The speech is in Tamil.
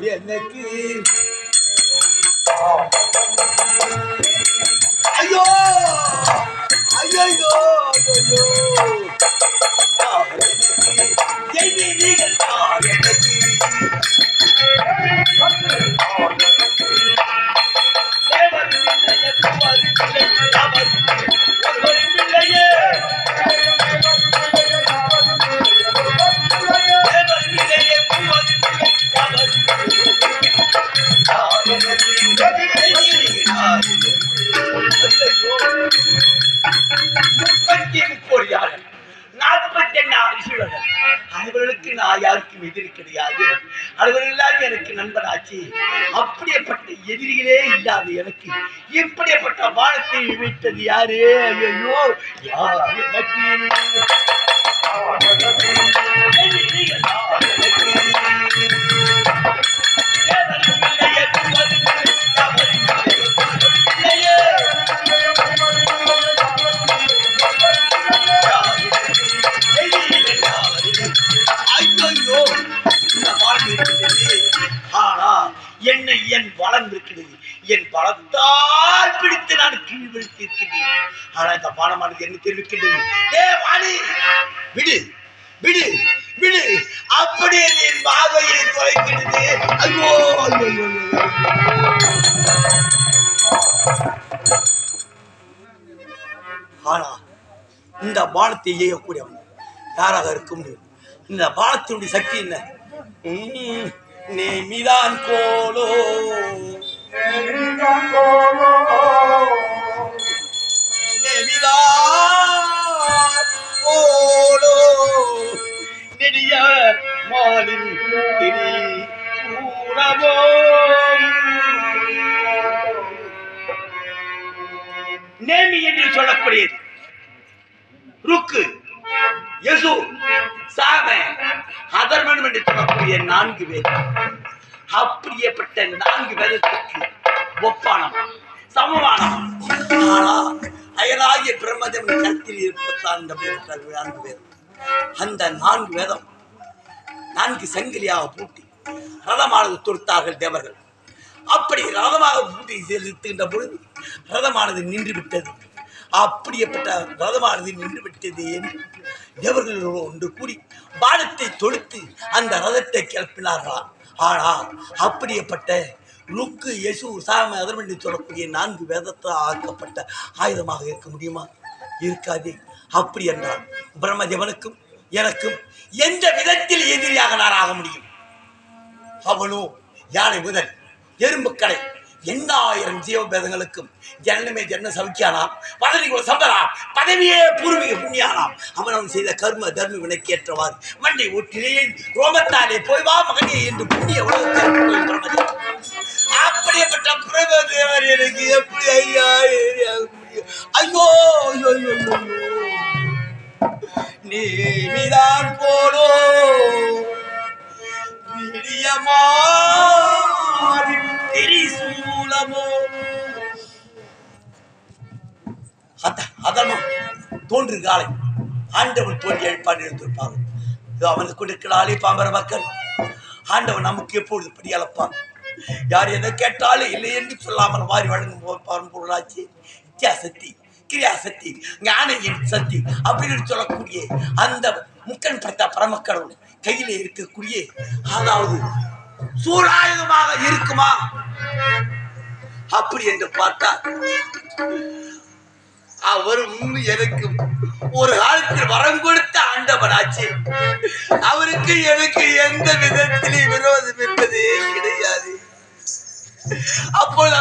யார் எனக்கு ஐயோ ஐயோ ஐயோ அவர்களுக்கு நான் யாருக்கும் எதிரி கிடையாது. அவர்கள் எல்லாரும் எனக்கு நண்பனாச்சு. அப்படியேப்பட்ட எதிரிகளே இல்லாத எனக்கு இப்படியேப்பட்ட வானத்தை வைத்தது யாரு? ஐயோ யார் எனக்கு என்னை என் பலம் இருக்கிறது. என் பலத்தால் பிடித்து நான் கீழ் விழுத்திருக்கின்றேன். ஆனா இந்த பானமானது என்ன தெரிவிக்கின்றது? ஏ வாணி விடு விடு விடு, அப்படியே என் பாவையை தொலைக்கிறது. ஐயோ ஆனா இந்த பானத்தை எய்யக்கூடியவன் யாராக இருக்க முடியும்? இந்த பானத்தினுடைய சக்தி என்ன? நேமிதான் கோலோ நேமிதான் கோலோ நெடிய மாலின் திரி சூடமோ நேமி என்று சொல்லக்கூடியது ருக்கு யசு சாம அதர்மன் என்று சொல்லக்கூடிய 4 வேதம். அப்படியேப்பட்ட 4 வேதத்துக்கு ஒப்பானம் சமமானம். ஆனா அயராகிய பிரம்மதம் கருத்தில் இருப்பத்தான் இந்த 4 வேதம். அந்த 4 வேதம் 4 சங்கிலியாக பூட்டி ரதமானது தொடுத்தார்கள் தேவர்கள். அப்படி ரதமாக பூட்டி செலுத்துகின்ற பொழுது ரதமானது நின்று விட்டது. அப்படியேப்பட்ட ரதமானது நின்று விட்டது என்று தேவர்களோடு ஒன்று கூடி பானத்தை தொடுத்து அந்த ரதத்தை கிளப்பினார்களாம். ஆனால் அப்படியேப்பட்ட ருக்கு யசு சாம அதர்மன் என்று சொல்லக்கூடிய 4 வேதத்தால் ஆக்கப்பட்ட ஆயுதமாக இருக்க முடியுமா? இருக்காது. அப்படி என்றால் பிரம்மதேவனுக்கும் எனக்கும் எந்த விதத்தில் எதிரியாக நான் ஆக முடியும்? அவனோ யானை முதல் எறும்பு கடை 8000 ஜீவபேதங்களுக்கும் ஜனனமே ஜன்ம சவுக்கியானாம், பதவி சம்பராம், பதவியே பூர்வீக புண்ணியானாம். அவன் செய்த கர்ம தர்ம வினைக்கேற்றவாறு மண்டை ஒட்டிலேன் ரோமத்தாலே போய் வா மகனே என்று புண்ணிய உலகத்தில் அப்படியேப்பட்ட பிரபதேவர் எனக்கு எப்படி ஐயா ஐயோ நீதான் போலோ அதனும் தோன்று காலை ஆண்டவன் தோன்றி எழுப்பான் இருந்திருப்பாங்க. அவனுக்கு கொடுக்கிறாளே பாம்பர மக்கள். ஆண்டவன் நமக்கு எப்பொழுது படி அளப்பான்? யார் எதை கேட்டாலும் இல்லை என்று சொல்லாமல் வாரி வழங்கும் பரம்பொருளாச்சு இத்தியாசக்தி கிரியாசக்தி ஞானியின் சக்தி அப்படின்னு சொல்லக்கூடிய அந்த முக்கன் பட்ட பரமக்கடவுள் கையிலே இருக்கக்கூடிய அதாவது சூழாயுதமாக இருக்குமா? அப்படி என்று பார்த்தா அவரும் எனக்கு ஒரு காலத்தில் வரம் கொடுத்த ஆண்டவனாச்சு. அவருக்கு எனக்கு எந்த விதத்திலே விரோதம் என்பதே கிடையாது. அப்போது